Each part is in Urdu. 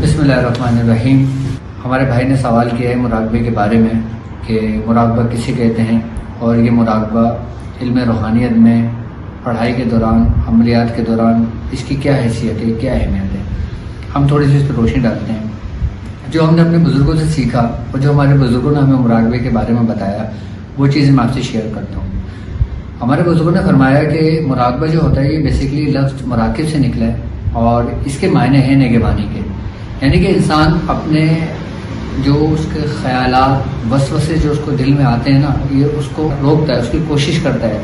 بسم اللہ الرحمن الرحیم۔ ہمارے بھائی نے سوال کیا ہے مراقبے کے بارے میں کہ مراقبہ کسے کہتے ہیں اور یہ مراقبہ علم روحانیت میں پڑھائی کے دوران، عملیات کے دوران اس کی کیا حیثیت ہے، کیا اہمیت ہے۔ ہم تھوڑی سی اس پر روشنی ڈالتے ہیں۔ جو ہم نے اپنے بزرگوں سے سیکھا اور جو ہمارے بزرگوں نے ہمیں مراقبے کے بارے میں بتایا، وہ چیزیں میں آپ سے شیئر کرتا ہوں۔ ہمارے بزرگوں نے فرمایا کہ مراقبہ جو ہوتا ہے یہ بیسیکلی لفظ مراقب سے نکلا ہے اور اس کے معنی ہیں نگہبانی کے، یعنی کہ انسان اپنے جو اس کے خیالات، وسوسے جو اس کو دل میں آتے ہیں نا، یہ اس کو روکتا ہے، اس کی کوشش کرتا ہے۔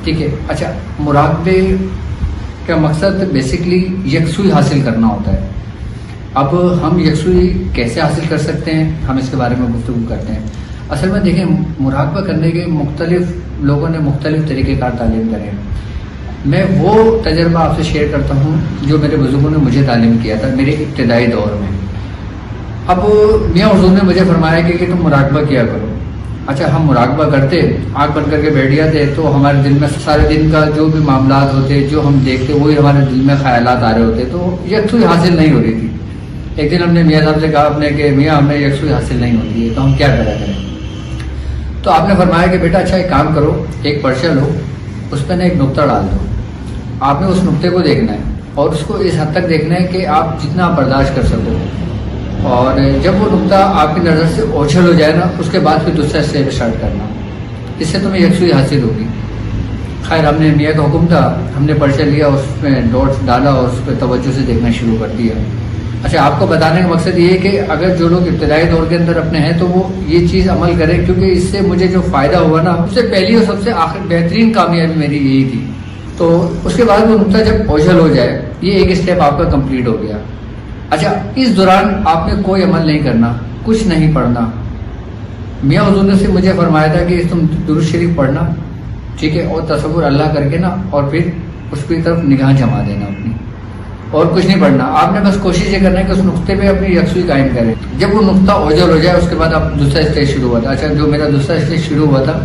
ٹھیک ہے، اچھا، مراقبے کا مقصد بیسیکلی یکسوئی حاصل کرنا ہوتا ہے۔ اب ہم یکسوئی کیسے حاصل کر سکتے ہیں، ہم اس کے بارے میں گفتگو کرتے ہیں۔ اصل میں دیکھیں، مراقبہ کرنے کے مختلف لوگوں نے مختلف طریقہ کار تعلیم کرے ہیں۔ میں وہ تجربہ آپ سے شیئر کرتا ہوں جو میرے بزرگوں نے مجھے تعلیم کیا تھا میرے ابتدائی دور میں۔ اب میاں حضور نے مجھے فرمایا کہ تم مراقبہ کیا کرو۔ اچھا، ہم مراقبہ کرتے، آنکھ بند کر کے بیٹھ جاتے تو ہمارے دل میں سارے دن کا جو بھی معاملات ہوتے، جو ہم دیکھتے، وہی ہمارے دل میں خیالات آ رہے ہوتے، تو یکسوئی حاصل نہیں ہو رہی تھی۔ ایک دن ہم نے میاں صاحب سے کہا اپنے کہ میاں ہمیں یکسوئی حاصل نہیں ہوتی ہے، تو ہم کیا کرا کریں؟ تو آپ نے فرمایا کہ بیٹا اچھا ایک کام کرو، ایک پرچہ لو، اس پہ نا ایک نقطہ ڈال دو۔ آپ نے اس نقطے کو دیکھنا ہے اور اس کو اس حد تک دیکھنا ہے کہ آپ جتنا برداشت کر سکو، اور جب وہ نقطہ آپ کی نظر سے اوجھل ہو جائے نا، اس کے بعد پھر دوسرا اسٹیپ اسٹارٹ کرنا، اس سے تمہیں یکسوئی حاصل ہوگی۔ خیر، ہم نے میاں کا حکم تھا، ہم نے پرچہ لیا، اس میں ڈاٹس ڈالا اور اس پہ توجہ سے دیکھنا شروع کر دیا۔ اچھا، آپ کو بتانے کا مقصد یہ ہے کہ اگر جو لوگ ابتدائی دور کے اندر اپنے ہیں تو وہ یہ چیز عمل کریں، کیونکہ اس سے مجھے جو فائدہ ہوا نا، سب سے پہلی اور سب سے بہترین کامیابی میری یہی تھی۔ تو اس کے بعد وہ نقطہ جب اوجھل ہو جائے، یہ ایک اسٹیپ آپ کا کمپلیٹ ہو گیا۔ اچھا، اس دوران آپ نے کوئی عمل نہیں کرنا، کچھ نہیں پڑھنا۔ میاں حضور نے سے مجھے فرمایا تھا کہ تم درود شریف پڑھنا، ٹھیک ہے، اور تصور اللہ کر کے نا، اور پھر اس کی طرف نگاہ جما دینا اپنی، اور کچھ نہیں پڑھنا۔ آپ نے بس کوشش یہ کرنا ہے کہ اس نقطے پہ اپنی یکسوئی قائم کریں۔ جب وہ نقطہ اوجھل ہو جائے، اس کے بعد آپ دوسرا اسٹیج شروع ہوا تھا۔ اچھا، جو میرا دوسرا اسٹیج شروع ہوا تھا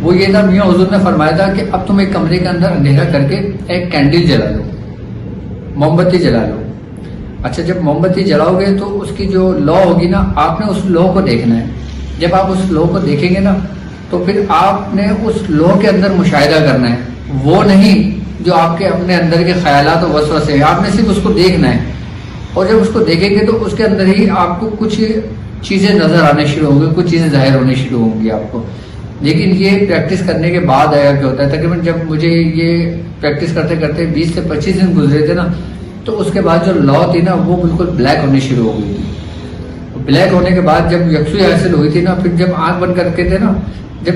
وہ یہ تھا، میاں حضور نے فرمایا تھا کہ اب تم ایک کمرے کے اندر اندھیرا کر کے ایک کینڈل جلا لو، موم بتی جلا لو۔ اچھا، جب موم بتی جلاؤ گے تو اس کی جو لو ہوگی نا، آپ نے اس لو کو دیکھنا ہے۔ جب آپ اس لو کو دیکھیں گے نا، تو پھر آپ نے اس لو کے اندر مشاہدہ کرنا ہے، وہ نہیں جو آپ کے اپنے اندر کے خیالات و وسوسے ہیں، آپ نے صرف اس کو دیکھنا ہے۔ اور جب اس کو دیکھیں گے تو اس کے اندر ہی آپ کو کچھ چیزیں نظر آنے شروع ہوں گی، کچھ چیزیں ظاہر ہونے شروع ہوں گی آپ کو۔ لیکن یہ پریکٹس کرنے کے بعد آیا کیا ہوتا ہے، تقریباً جب مجھے یہ پریکٹس کرتے کرتے 20 سے 25 دن گزرے تھے نا، تو اس کے بعد جو لا تھی نا، وہ بالکل بلیک ہونے شروع ہو گئی تھی۔ بلیک ہونے کے بعد جب یکسوئی حاصل ہوئی تھی نا، پھر جب آنکھ بند کر کے تھے نا، جب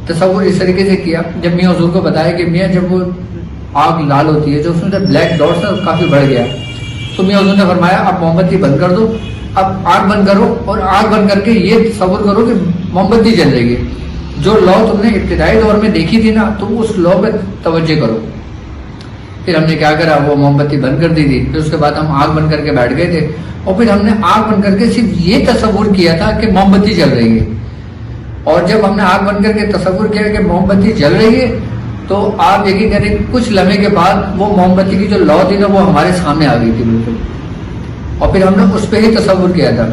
تصور اس طریقے سے کیا، جب میاں حضور کو بتایا کہ میاں جب وہ آگ لال ہوتی ہے، جو اس میں بلیک ڈاٹس نا کافی بڑھ گیا، تو میاں حضور نے فرمایا اب موم بتی بند کر دو، اب آنکھ بند کرو، اور آنکھ بند کر کے یہ تصور کرو کہ موم بتی جل رہی ہے۔ جو لو تم نے ابتدائی دور میں دیکھی تھی نا، تو اس لو پہ توجہ کرو۔ پھر ہم نے کیا کرا، وہ موم بتی بند کر دی تھی، پھر اس کے بعد ہم آنکھ بند کر کے بیٹھ گئے تھے، اور پھر ہم نے آنکھ بند کر کے صرف یہ تصور کیا تھا کہ موم بتی جل رہی ہے۔ اور جب ہم نے آنکھ بند کر کے تصور کیا کہ موم بتی جل رہی ہے، تو آپ یقین کریں کچھ لمحے کے بعد وہ موم بتی کی جو لو تھی نا، وہ ہمارے سامنے آ گئی تھی بالکل، اور پھر ہم نے اس پہ ہی تصور کیا تھا۔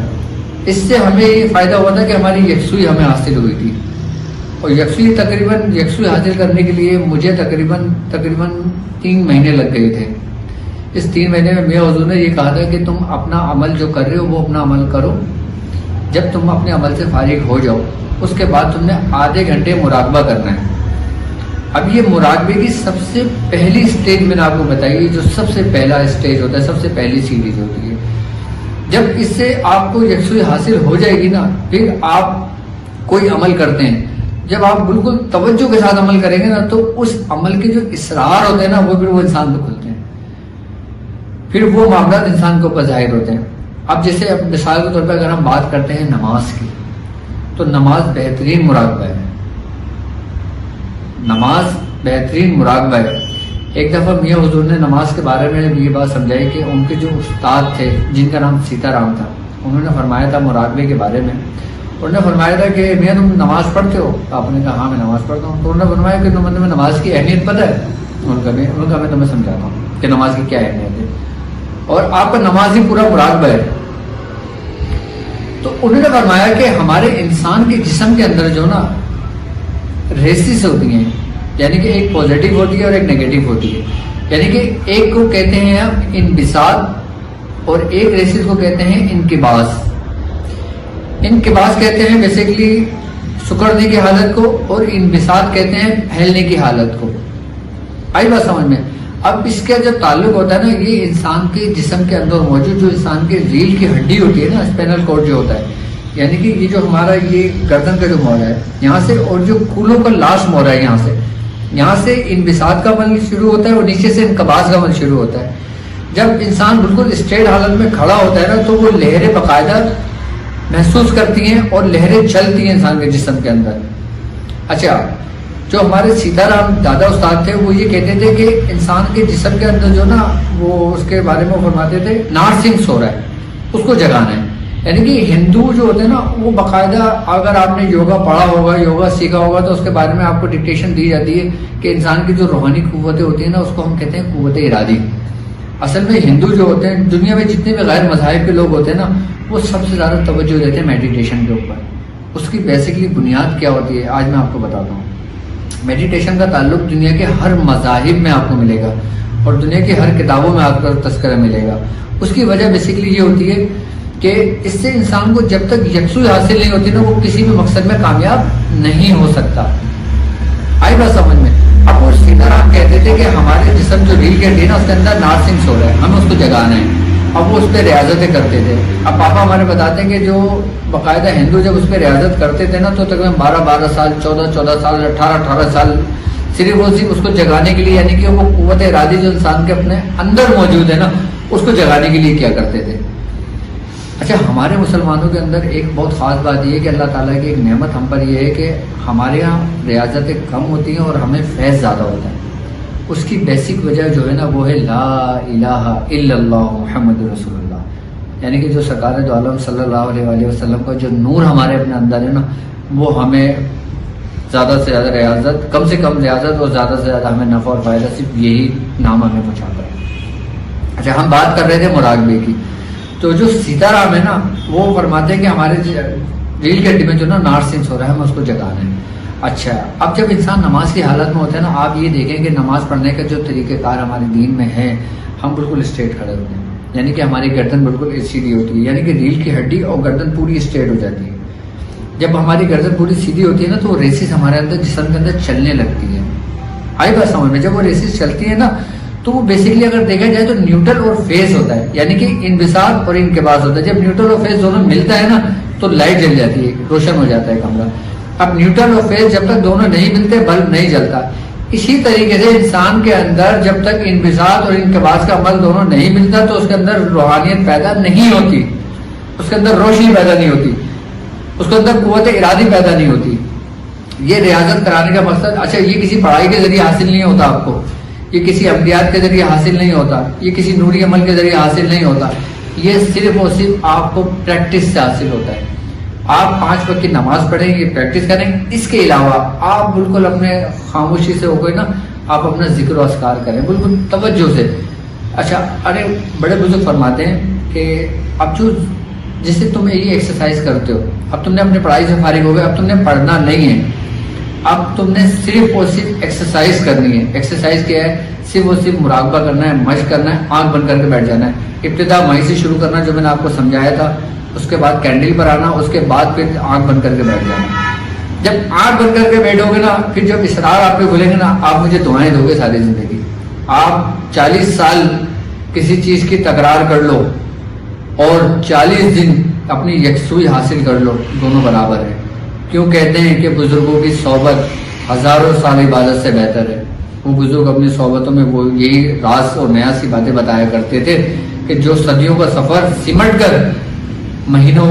اس سے ہمیں یہ فائدہ ہوا تھا کہ ہماری یکسوئی ہمیں حاصل ہوئی تھی، اور یکسوئی حاصل کرنے کے لیے مجھے تقریباً 3 مہینے لگ گئے تھے۔ اس 3 مہینے میں میاں حضور نے یہ کہا تھا کہ تم اپنا عمل جو کر رہے ہو وہ اپنا عمل کرو، جب تم اپنے عمل سے فارغ ہو جاؤ اس کے بعد تم نے آدھے گھنٹے مراقبہ کرنا ہے۔ اب یہ مراقبے کی سب سے پہلی سٹیج میں نے آپ کو بتائی، جو سب سے پہلا سٹیج ہوتا ہے، سب سے پہلی سیڑھی جو ہوتی ہے، جب اس سے آپ کو یکسوئی حاصل ہو جائے گی نا، پھر آپ کوئی عمل کرتے ہیں، جب آپ بالکل توجہ کے ساتھ عمل کریں گے نا، تو اس عمل کے جو اسرار ہوتے ہیں نا، وہ پھر وہ انسان پہ کھلتے ہیں، پھر وہ معاملات انسان کے اوپر ظاہر ہوتے ہیں۔ اب جیسے مثال کے طور پہ اگر ہم بات کرتے ہیں نماز کی، تو نماز بہترین مراقبہ ہے، نماز بہترین مراقبہ ہے۔ ایک دفعہ میاں حضور نے نماز کے بارے میں یہ بات سمجھائی کہ ان کے جو استاد تھے جن کا نام سیتا رام تھا، انہوں نے فرمایا تھا مراقبے کے بارے میں، انہوں نے فرمایا تھا کہ میاں تم نماز پڑھتے ہو؟ آپ نے کہا ہاں میں نماز پڑھتا ہوں۔ تو انہوں نے فرمایا کہ تمہیں نماز کی اہمیت پتہ ہے؟ انہوں نے کہا میں تمہیں سمجھاتا ہوں کہ نماز کی کیا اہمیت ہے۔ اور آپ کا نماز ہی پورا مراقبہ ہے. تو انہوں نے فرمایا کہ ہمارے انسان کے جسم کے اندر جو نا ریسز ہوتی ہیں، یعنی کہ ایک پازیٹیو ہوتی ہے اور ایک نیگیٹو ہوتی ہے. یعنی کہ ایک کو کہتے ہیں ہم انبساط اور ایک ریسز کو کہتے ہیں انقباض. انقباض کہتے ہیں بیسیکلی سکڑنے کی حالت کو، اور انبساط کہتے ہیں پھیلنے کی حالت کو. آئی بات سمجھ میں؟ اب اس کا جو تعلق ہوتا ہے نا، یہ انسان کے جسم کے اندر موجود جو انسان کے ریڑھ کی ہڈی ہوتی ہے نا، اسپینل کارڈ جو ہوتا ہے، یعنی کہ یہ جو ہمارا یہ گردن کا جو موڑا ہے یہاں سے، اور جو کولوں کا لاسٹ موڑا ہے یہاں سے انبساط کا عمل شروع ہوتا ہے اور نیچے سے انقباض کا عمل شروع ہوتا ہے. جب انسان بالکل اسٹریٹ حالت میں کھڑا ہوتا ہے نا، تو وہ لہریں باقاعدہ محسوس کرتی ہیں اور لہریں چلتی ہیں انسان کے جسم کے اندر. اچھا، جو ہمارے سیتا رام دادا استاد تھے وہ یہ کہتے تھے کہ انسان کے جسم کے اندر جو نا، وہ اس کے بارے میں فرماتے تھے نارسنگ سو رہا ہے، اس کو جگانا ہے. یعنی کہ ہندو جو ہوتے ہیں نا، وہ باقاعدہ اگر آپ نے یوگا پڑھا ہوگا، یوگا سیکھا ہوگا، تو اس کے بارے میں آپ کو ڈکٹیشن دی جاتی ہے کہ انسان کی جو روحانی قوتیں ہوتی ہیں نا، اس کو ہم کہتے ہیں قوت ارادی. اصل میں ہندو جو ہوتے ہیں، دنیا میں جتنے بھی غیر مذاہب کے لوگ ہوتے ہیں نا، وہ سب سے زیادہ توجہ دیتے ہیں میڈیٹیشن کے اوپر. اس کی بیسکلی بنیاد کیا ہوتی ہے آج میں آپ کو بتاتا ہوں. میڈیٹیشن کا تعلق دنیا کے ہر مذاہب میں آپ کو ملے گا اور دنیا کی ہر کتابوں میں آپ کو تذکرہ ملے گا. اس کی وجہ بیسکلی یہ ہوتی ہے کہ اس سے انسان کو جب تک یکسوئی حاصل نہیں ہوتی نا، وہ کسی بھی مقصد میں کامیاب نہیں ہو سکتا. آئی بات سمجھ میں؟ اب وہ سیتا رام کہتے تھے کہ ہمارے جسم جو ریڑھ کی ہڈی ہے نا، اس کے اندر نارسنگ سو رہا ہے، ہمیں اس کو جگانا ہے. اب وہ اس پہ ریاضتیں کرتے تھے. اب پاپا ہمارے بتاتے ہیں کہ جو باقاعدہ ہندو جب اس پہ ریاضت کرتے تھے نا، تو تقریباً 12 سال، 14 سال، 18 سال صرف وہ اس کو جگانے کے لیے، یعنی کہ وہ قوت ارادی جو انسان کے اپنے اندر موجود ہے نا، اس کو جگانے کے لیے کیا کرتے تھے. اچھا، ہمارے مسلمانوں کے اندر ایک بہت خاص بات یہ ہے کہ اللہ تعالیٰ کی ایک نعمت ہم پر یہ ہے کہ ہمارے یہاں ریاضتیں کم ہوتی ہیں اور ہمیں فیض زیادہ ہوتا ہے. اس کی بیسک وجہ جو ہے نا، وہ ہے لا الہ الا اللہ محمد رسول اللہ. یعنی کہ جو سرکار دو عالم صلی اللہ علیہ وآلہ وسلم کا جو نور ہمارے اپنے اندر ہے نا، وہ ہمیں زیادہ سے زیادہ ریاضت، کم سے کم ریاضت، اور زیادہ سے زیادہ ہمیں نفع اور فائدہ صرف یہی نام ہمیں پہنچاتا ہے. اچھا، ہم بات کر رہے تھے مراقبے کی. تو جو سیتا رام ہے نا، وہ فرماتے ہیں کہ ہمارے ریڑھ کی ہڈی میں جو نا نارسنگ ہو رہا ہے، ہمیں اس کو جگانا ہے. اچھا، اب جب انسان نماز کی حالت میں ہوتا ہے نا، آپ یہ دیکھیں کہ نماز پڑھنے کا جو طریقہ کار ہمارے دین میں ہے، ہم بالکل اسٹریٹ کھڑے ہوتے ہیں. یعنی کہ ہماری گردن بالکل سیدھی ہوتی ہے، یعنی کہ ریڑھ کی ہڈی اور گردن پوری اسٹریٹ ہو جاتی ہے. جب ہماری گردن پوری سیدھی ہوتی ہے نا، تو وہ ریسز ہمارے اندر جسم کے اندر چلنے لگتی ہے. آئی بات سمجھ میں؟ جب وہ ریسز چلتی ہے نا، تو وہ بیسکلی اگر دیکھا جائے تو نیوٹرل اور فیز ہوتا ہے، یعنی کہ انبساط اور انقباض ہوتا ہے. جب نیوٹرل اور فیز دونوں ملتا ہے نا، تو لائٹ جل جاتی ہے، روشن ہو جاتا ہے کمرہ. اب نیوٹرل اور فیز جب تک دونوں نہیں ملتے، بلب نہیں جلتا. اسی طریقے سے انسان کے اندر جب تک انبساط اور انقباض کا عمل دونوں نہیں ملتا، تو اس کے اندر روحانیت پیدا نہیں ہوتی، اس کے اندر روشنی پیدا نہیں ہوتی، اس کے اندر قوت ارادی پیدا نہیں ہوتی. یہ ریاضت کرانے کا مقصد، اچھا، یہ کسی پڑھائی کے ذریعے حاصل نہیں ہوتا آپ کو، یہ کسی عملیات کے ذریعے حاصل نہیں ہوتا، یہ کسی نوری عمل کے ذریعے حاصل نہیں ہوتا. یہ صرف اور صرف آپ کو پریکٹس سے حاصل ہوتا ہے. آپ 5 وقت کی نماز پڑھیں، یہ پریکٹس کریں. اس کے علاوہ آپ بالکل اپنے خاموشی سے ہو کوئی نا، آپ اپنا ذکر و اذکار کریں بالکل توجہ سے. اچھا، ارے بڑے بزرگ فرماتے ہیں کہ اب جو جیسے تم یہ ایکسرسائز کرتے ہو، اب تم نے اپنی پڑھائی سے فارغ ہو گئے، اب تم نے پڑھنا نہیں ہے، اب تم نے صرف اور صرف ایکسرسائز کرنی ہے. ایکسرسائز کیا ہے؟ صرف اور صرف مراقبہ کرنا ہے، مشق کرنا ہے، آنکھ بند کر کے بیٹھ جانا ہے. ابتدا وہیں سے شروع کرنا جو میں نے آپ کو سمجھایا تھا. اس کے بعد کینڈل پر آنا، اس کے بعد پھر آنکھ بند کر کے بیٹھ جانا. جب آنکھ بند کر کے بیٹھو گے نا، پھر جب اسرار آپ پہ کھلیں گے نا، آپ مجھے دعائیں دو گے ساری زندگی. آپ 40 سال کسی چیز کی تکرار کر لو اور 40 دن اپنی یکسوئی حاصل کر لو، دونوں برابر ہے. کیوں کہتے ہیں کہ بزرگوں کی صحبت ہزاروں سال عبادت سے بہتر ہے. وہ بزرگ اپنی صحبتوں میں وہ یہی راز اور نیا سی باتیں بتایا کرتے تھے کہ جو صدیوں کا سفر سمٹ کر مہینوں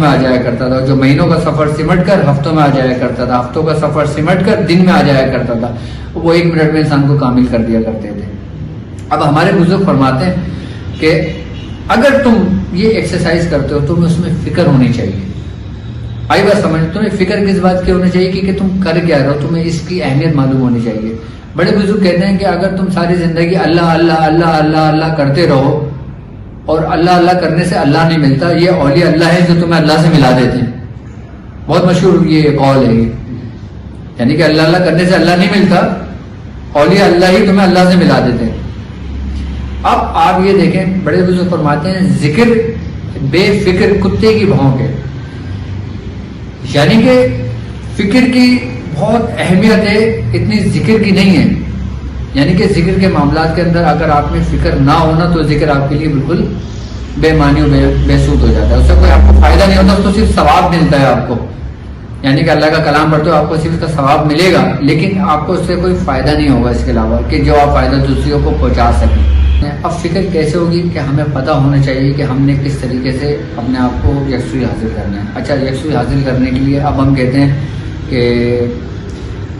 میں آ جایا کرتا تھا، جو مہینوں کا سفر سمٹ کر ہفتوں میں آ جایا کرتا تھا، ہفتوں کا سفر سمٹ کر دن میں آ جایا کرتا تھا، وہ 1 منٹ میں انسان کو کامل کر دیا کرتے تھے. اب ہمارے بزرگ فرماتے ہیں کہ اگر تم یہ ایکسرسائز کرتے ہو تو تمہیں اس میں فکر ہونی چاہیے. آئی بات سمجھ؟ تمہیں فکر کس بات کی ہونی چاہیے کہ تم کر کیا رہو، تمہیں اس کی اہمیت معلوم ہونی چاہیے. بڑے بزرگ کہتے ہیں کہ اگر تم ساری زندگی اللہ اللہ اللہ اللہ اللہ کرتے رہو اور اللہ اللہ کرنے سے اللہ نہیں ملتا، یہ اولیاء اللہ ہے جو تمہیں اللہ سے ملا دیتے ہیں. بہت مشہور یہ قول ہے یہ، یعنی کہ اللہ اللہ کرنے سے اللہ نہیں ملتا، اولیاء اللہ ہی تمہیں اللہ سے ملا دیتے ہیں. اب آپ یہ دیکھیں بڑے بزرگ فرماتے ہیں ذکر بے فکر کتے کی بھونک ہے، یعنی کہ فکر کی بہت اہمیت ہے، اتنی ذکر کی نہیں ہے. یعنی کہ ذکر کے معاملات کے اندر اگر آپ میں فکر نہ ہونا تو ذکر آپ کے لیے بالکل بے معنی و بے سود ہو جاتا ہے، اس سے کوئی آپ کو فائدہ نہیں ہوتا، اس کو صرف ثواب ملتا ہے آپ کو. یعنی کہ اللہ کا کلام پڑھتے ہو آپ کو صرف اس کا ثواب ملے گا، لیکن آپ کو اس سے کوئی فائدہ نہیں ہوگا اس کے علاوہ کہ جو آپ فائدہ دوسروں کو پہنچا سکیں. اب فکر کیسے ہوگی کہ ہمیں پتہ ہونا چاہیے کہ ہم نے کس طریقے سے اپنے آپ کو یکسوئی حاصل کرنا ہے. اچھا، یکسوئی حاصل کرنے کے لیے اب ہم کہتے ہیں کہ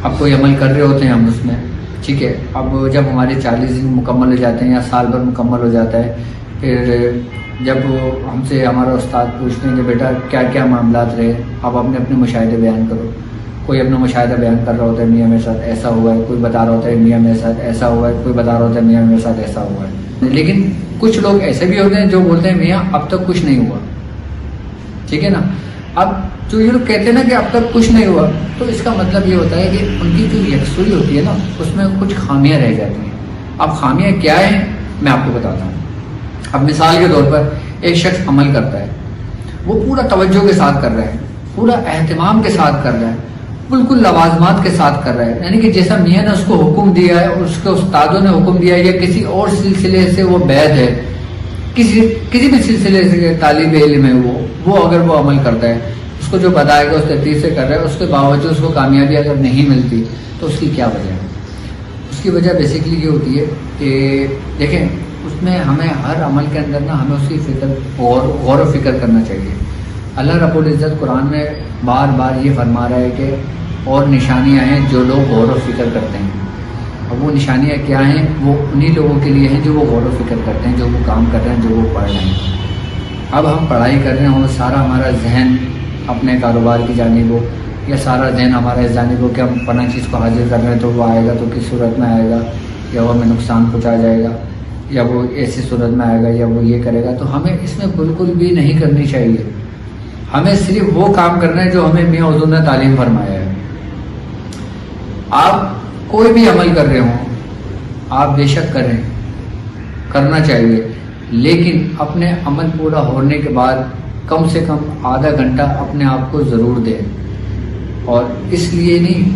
اب کوئی عمل کر رہے ہوتے ہیں ہم اس میں، ٹھیک ہے. اب جب ہمارے 40 دن مکمل ہو جاتے ہیں یا سال بھر مکمل ہو جاتا ہے، پھر جب ہم سے ہمارا استاد پوچھتے ہیں کہ بیٹا کیا کیا معاملات رہے، آپ اپنے اپنے مشاہدے بیان کرو. کوئی اپنا مشاہدہ بیان کر رہا ہوتا ہے، میاں میرے ساتھ ایسا ہوا ہے، کوئی بتا رہا ہوتا ہے میاں میرے ساتھ ایسا ہوا ہے، کوئی بتا رہا ہوتا ہے میاں میرے ساتھ ایسا ہوا ہے. لیکن کچھ لوگ ایسے بھی ہوتے ہیں جو بولتے ہیں میاں اب تک کچھ نہیں ہوا، ٹھیک ہے نا. اب جو یہ لوگ کہتے ہیں نا کہ اب تک کچھ نہیں ہوا، تو اس کا مطلب یہ ہوتا ہے کہ ان کی جو یکسوئی ہوتی ہے نا اس میں کچھ خامیاں رہ جاتی ہیں. اب خامیاں کیا ہیں میں آپ کو بتاتا ہوں. اب مثال کے طور پر ایک شخص عمل کرتا ہے، وہ پورا توجہ کے ساتھ کر رہا ہے، پورا اہتمام کے ساتھ کر رہا ہے، بالکل لوازمات کے ساتھ کر رہا ہے، یعنی کہ جیسا میاں نے اس کو حکم دیا ہے اور اس کے استادوں نے حکم دیا ہے، یا کسی اور سلسلے سے وہ بیعت ہے، کسی بھی سلسلے سے طالب علم ہے وہ اگر وہ عمل کرتا ہے، اس کو جو بتائے گا اس ترتیب سے کر رہا ہے، اس کے باوجود اس کو کامیابی اگر نہیں ملتی تو اس کی کیا وجہ ہے؟ اس کی وجہ بیسیکلی یہ ہوتی ہے کہ دیکھیں اس میں ہمیں ہر عمل کے اندر نا ہمیں اس کی فکر غور و فکر کرنا چاہیے. اللہ رب العزت قرآن میں بار بار یہ فرما رہا ہے کہ اور نشانیاں ہیں جو لوگ غور و فکر کرتے ہیں. اب وہ نشانیاں کیا ہیں؟ وہ انہی لوگوں کے لیے ہیں جو وہ غور و فکر کرتے ہیں، جو وہ کام کر رہے ہیں، جو وہ پڑھ رہے ہیں. اب ہم پڑھائی کر رہے ہیں اور سارا ہمارا ذہن اپنے کاروبار کی جانب ہو، یا سارا ذہن ہمارا اس جانب ہو کہ ہم فلاں چیز کو حاصل کر رہے ہیں تو وہ آئے گا تو کس صورت میں آئے گا، یا وہ ہمیں نقصان پہنچا جائے گا، یا وہ ایسی صورت میں آئے گا، یا وہ یہ کرے گا، تو ہمیں اس میں بالکل بھی نہیں کرنی چاہیے. ہمیں صرف وہ کام کرنا ہے جو ہمیں میاں حضور نے تعلیم فرمایا ہے. آپ کوئی بھی عمل کر رہے ہوں آپ بے شک کریں، کرنا چاہیے، لیکن اپنے عمل پورا ہونے کے بعد کم سے کم آدھا گھنٹہ اپنے آپ کو ضرور دیں. اور اس لیے نہیں،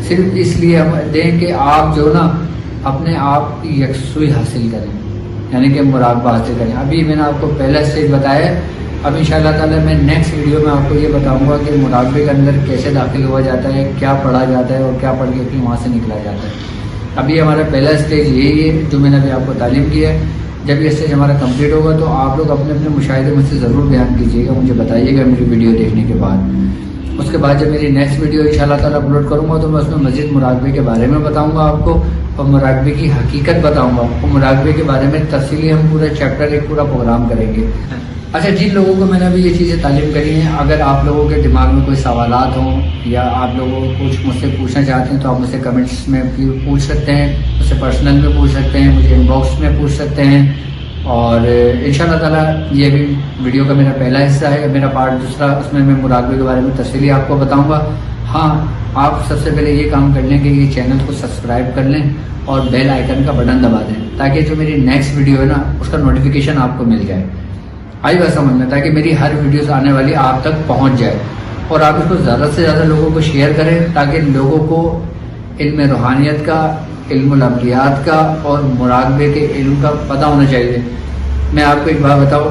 صرف اس لیے ہم دیں کہ آپ جو نا اپنے آپ کی یکسوئی حاصل کریں، یعنی کہ مراقبہ حاصل کریں. ابھی میں نے آپ کو پہلا اسٹیج بتایا ہے، اب انشاءاللہ تعالیٰ میں نیکسٹ ویڈیو میں آپ کو یہ بتاؤں گا کہ مراقبے کے اندر کیسے داخل ہوا جاتا ہے، کیا پڑھا جاتا ہے اور کیا پڑھ کے پھر وہاں سے نکلا جاتا ہے. ابھی ہمارا پہلا اسٹیج یہی ہے جو میں نے ابھی آپ کو تعلیم کی ہے. جب یہ اسٹیج ہمارا کمپلیٹ ہوگا تو آپ لوگ اپنے اپنے مشاہدے مجھ سے ضرور بیان کیجیے گا، مجھے بتائیے گا میری ویڈیو دیکھنے کے بعد. اس کے بعد جب میری نیکسٹ ویڈیو انشاءاللہ تعالیٰ اپلوڈ کروں گا تو میں اس میں مزید مراقبے کے بارے میں بتاؤں گا آپ کو، اور مراقبے کی حقیقت بتاؤں گا، اور مراقبے کے بارے میں تفصیلی ہم پورا چیپٹر ایک پورا پروگرام کریں گے. اچھا، جن لوگوں کو میں نے ابھی یہ چیزیں تعلیم کری ہیں، اگر آپ لوگوں کے دماغ میں کوئی سوالات ہوں یا آپ لوگوں کو کچھ مجھ سے پوچھنا چاہتے ہیں تو آپ مجھ سے کمنٹس میں پوچھ سکتے ہیں، مجھ سے پرسنل میں پوچھ سکتے ہیں، مجھے ان باکس میں پوچھ سکتے ہیں. اور انشاءاللہ تعالیٰ یہ بھی ویڈیو کا میرا پہلا حصہ ہے. میرا پارٹ دوسرا، اس میں مراقبے کے بارے میں تفصیلی آپ کو بتاؤں گا. ہاں، آپ سب سے پہلے یہ کام کر لیں کہ یہ چینل کو سبسکرائب کر لیں اور بیل آئیکن کا بٹن دبا دیں تاکہ جو میری نیکسٹ ویڈیو ہے نا اس کا نوٹیفیکیشن آپ کو مل جائے. آئی بات سمجھ میں، تاکہ میری ہر ویڈیوز آنے والی آپ تک پہنچ جائے. اور آپ اس کو زیادہ سے زیادہ لوگوں کو شیئر کریں تاکہ لوگوں کو علم روحانیت کا، علم العملیات کا اور مراقبے کے علم کا پتہ ہونا چاہیے. میں آپ کو ایک بات بتاؤں،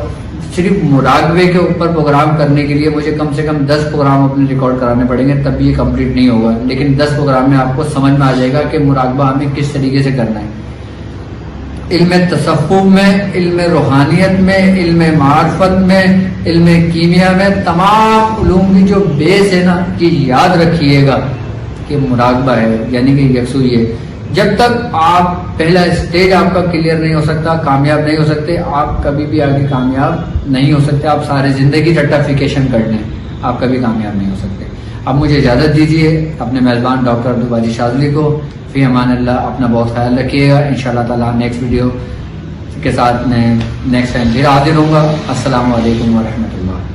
صرف مراقبے کے اوپر پروگرام کرنے کے لیے مجھے کم سے کم 10 پروگرام اپنے ریکارڈ کرانے پڑیں گے، تب بھی یہ کمپلیٹ نہیں ہوگا. لیکن 10 پروگرام میں آپ کو سمجھ میں آ جائے گا کہ مراقبہ ہمیں کس طریقے سے کرنا ہے. علم تصوف میں، علم روحانیت میں، علم معرفت میں، علم کیمیا میں، تمام علوم کی جو بیس ہے نا، کہ یاد رکھیے گا کہ مراقبہ ہے، یعنی کہ یکسوئی ہے. جب تک آپ پہلا اسٹیج آپ کا کلیئر نہیں ہو سکتا، کامیاب نہیں ہو سکتے، آپ کبھی بھی آگے کامیاب نہیں ہو سکتے. آپ سارے زندگی رٹافیکیشن کر لیں، آپ کبھی کامیاب نہیں ہو سکتے. اب مجھے اجازت دیجیے اپنے میزبان ڈاکٹر عبدالباجی شاذلی کو. فی امان اللہ، اپنا بہت خیال رکھیے گا. انشاءاللہ تعالیٰ نیکسٹ ویڈیو کے ساتھ میں نیکسٹ ٹائم پھر حاضر ہوں گا۔ السلام علیکم ورحمۃ اللہ۔